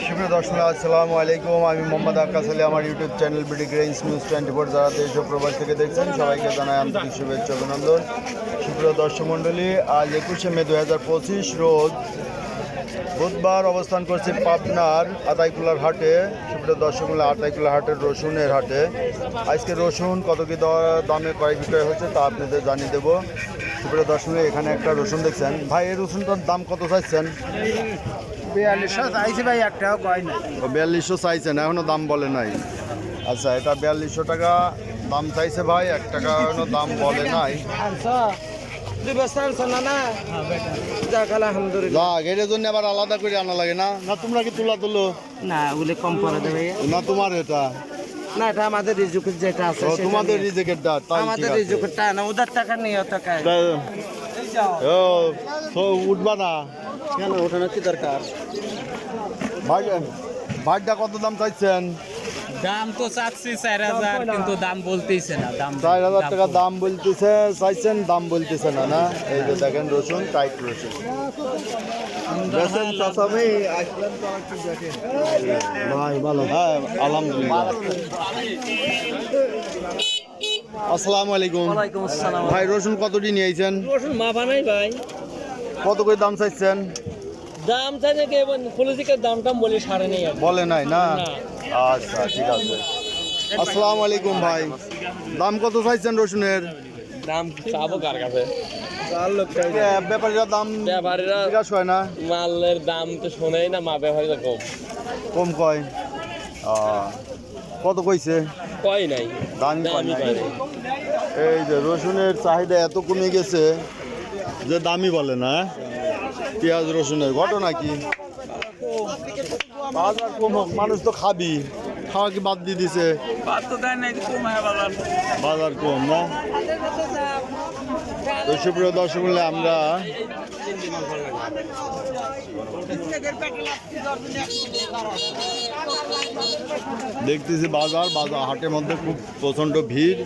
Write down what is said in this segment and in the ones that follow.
সুপ্রিয় দর্শক আসসালামু আলাইকুম, আমি মোহাম্মদ আক্কাস আলী। আমার YouTube channel BD grains news 24 যারা দেশ ও প্রবাস থেকে দেখছেন সবাইকে জানাই আন্তরিক শুভেচ্ছা অভিনন্দন। সুপ্রিয় দর্শক মণ্ডলী, আজ 21শে মে 2025 রোজ বুধবার অবস্থান করছি পাবনার আতাইকুলার হাটে। সুপ্রিয় দর্শক মণ্ডলী, আতাইকুলার হাটের রসুনের হাটে আজকে রসুন কত কি দামে ক্রয় বিক্রয় হচ্ছে তা আপনাদের জানিয়ে দেবো। সুপ্রিয় দর্শক মণ্ডলী, এখানে একটা রসুন দেখছেন ভাই, এই রসুনটার দাম কত চাইছেন? 4200 চাইছে ভাই, একটাও কয় না। 4200 চাইছেন, এখনো দাম বলে নাই। আচ্ছা, এটা 4200 টাকা দাম চাইছে ভাই, 1 টাকা এখনো দাম বলে নাই। এর জন্য আবার আলাদা করে আনা লাগে না? না তোমরা কি তুলো না, ওগুলো কম করে দেবে না? তোমার এটা না, এটা আমাদের রিজুকের যেটা আছে তোমাদের রিজেকেটটা, আমাদের রিজুকেরটা না, ওদের টাকা নিয়ে টাকা উঠবা না কেন? ওঠানো কি দরকার? ভাই ভাইটা কত দাম চাইছেন? দাম তো চাচ্ছি 4000, কিন্তু দাম বলতেইছে না। দাম 4000 টাকা দাম বলতেছে, চাইছেন দাম বলতেছে না। না, এই যে দেখেন রসুন, টাইট রসুন। ভাই ভালো, হ্যাঁ আলহামদুলিল্লাহ। আসসালামু আলাইকুম। ওয়ালাইকুম আসসালাম। ভাই রসুন কতটি নিয়েছেন? রসুন মাপা নাই ভাই। কত করে দাম চাইছেন? দাম চাইছে কি পলিটিকের দামটা বলি সারে নেই বলে নাই না? আচ্ছা ঠিক আছে। আসসালামু আলাইকুম ভাই, দাম কত চাইছেন রসুনের? দাম চাবো কার কাছে? ব্যাপারীরা দাম ব্যাপারীরা জিজ্ঞাসা হয় না? মালের দাম তো শোনেই না, মা ব্যাপারীরা কম কম কয়। কত কইছে? কয় নাই, দামই কয় দামই নাই। কয় নাই। এই যে রসুনের চাহিদা এত কমে গেছে যে দামই বলে না। পেঁয়াজ রসুনের ঘটনা কি? বাজার কম হোক, মানুষ তো খাবি, খাওয়া কি বাদ দিয়ে দিছে? বাজার কম না? তো সুপ্রিয় দর্শক মণ্ডলী, আমরা দেখতেছি বাজার হাটের মধ্যে খুব প্রচণ্ড ভিড়,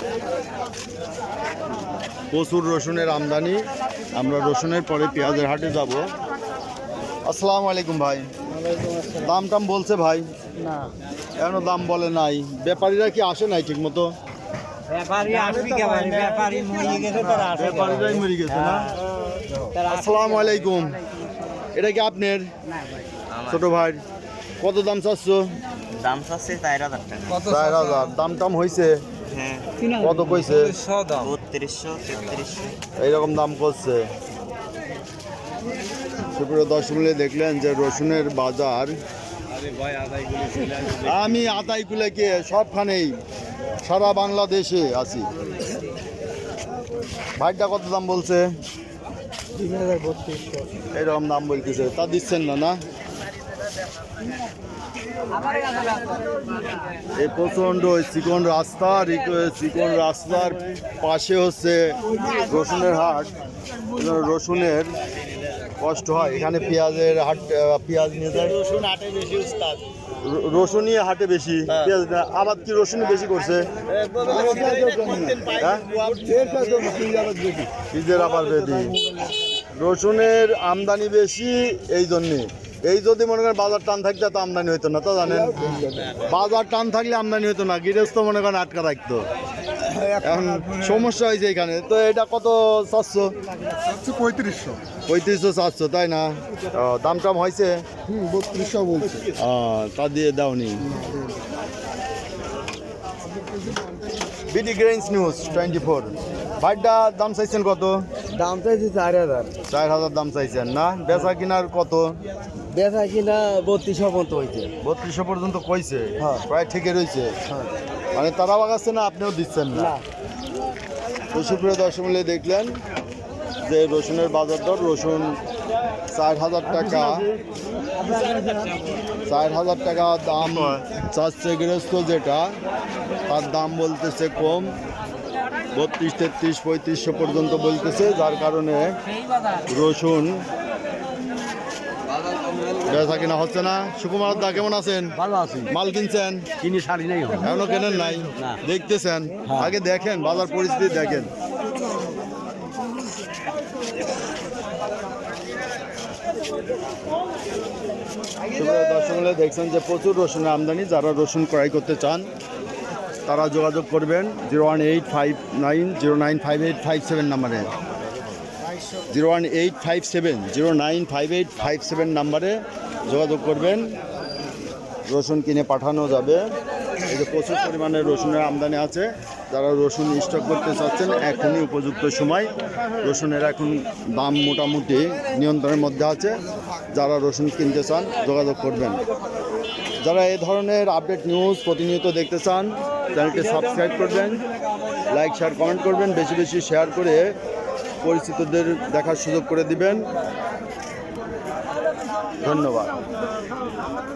প্রচুর রসুনের আমদানি। আমরা রসুনের পরে পেঁয়াজের হাটে যাব। আসসালামু আলাইকুম ভাই, দাম টাম বলছে ভাই? না, এখনো দাম বলে নাই। ব্যাপারীরা কি আসে নাই ঠিক মতো? ব্যাপারীরাই মরে গেছে না? আসসালামু আলাইকুম, এটা কি আপনার ছোট ভাই? কত দাম চাচ্ছ? দাম চাচ্ছে 4000 টাকা। 4000 দাম টাম হয়েছে? হ্যাঁ, কত কইছে? 3200 3300 এইরকম দাম করছে। সুপ্রিয় দর্শক মণ্ডলী, দেখলেন যে রসুনের বাজার। আমি আতাইকুলে কে সবখানেই সারা বাংলাদেশে আছি। ভাইটা কত দাম বলছে? 3200। এইরকম দাম বলতেছে, তা দিচ্ছেন না? না, এই প্রচণ্ড চিকন রাস্তা, চিকন রাস্তার পাশে হচ্ছে রসুনের হাট। রসুনের কষ্ট হয় এখানে। পেঁয়াজের হাট, পেঁয়াজ নিয়ে যায়। রসুনই হাটে বেশি, পেঁয়াজ না। আবার কি রসুনই বেশি করছে? ফ্রিজের আবার বেশি। রসুনের আমদানি বেশি এই জন্যে। এই যদি মনে করেন বাজার টান থাকতে তো আমদানি হইতো না, তা জানেন? বাজার টান থাকলে আমদানি হইতো না, গৃহস্থ মনে করেন আটকা রাখতো। এখন সমস্যা হয়েছে এখানে। তো এটা কত চাচ্ছ? 3500 চাচ্ছ, তাই না? দাম টাম হয়েছে? 3200 বলছে। তা দিয়ে দাওনি। BD grains news 24। ভাইটা দাম চাইছেন কত? দাম চাইছে 4000। 4000 দাম চাইছেন না? বেচা কিনার কত? বেচা কিনা 3200 পর্যন্ত হইছে। 3200 পর্যন্ত কইছে? হ্যাঁ। প্রায় ঠিকই রয়েছে। মানে তারা বাগাচ্ছে না, আপনিও দিচ্ছেন না? তো সুপ্রিয় দর্শক মণ্ডলী, দেখলেন যে রসুনের বাজার দর। রসুন 4000 টাকা, 4000 টাকা দাম চাচ্ছে গৃহস্থ, যেটা তার দাম বলতেছে কম। 32, 33, 3500 পর্যন্ত বলতেছে, যার কারণে রসুন বেচা কিনা হচ্ছে না। সুকুমার দা কেমন আছেন? ভালো আছি। মাল কিনছেন? কিনি শাড়ি নাই এখনো কেনেন নাই? দেখতেছেন, আগে দেখেন বাজার পরিস্থিতি দেখেন। সুপ্রিয় দর্শক মণ্ডলী, দেখছেন যে প্রচুর রসুনের আমদানি। যারা রসুন ক্রয় করতে চান তারা যোগাযোগ করবেন 01859095857 নাম্বারে, 01857095857 নাম্বারে যোগাযোগ করবেন। রসুন কিনে পাঠানো যাবে। এই যে প্রচুর পরিমাণে রসুনের আমদানি আছে। যারা রসুন স্টক করতে চাচ্ছেন এখনই উপযুক্ত সময়। রসুনের এখন দাম মোটামুটি নিয়ন্ত্রণের মধ্যে আছে। যারা রসুন কিনতে চান যোগাযোগ করবেন। যারা এই ধরনের আপডেট নিউজ প্রতিনিয়ত দেখতে চান চ্যানেলটি সাবস্ক্রাইব করবেন, লাইক শেয়ার কমেন্ট করবেন, বেশি বেশি শেয়ার করে পরিচিতদের দেখার সুযোগ করে দিবেন। ধন্যবাদ।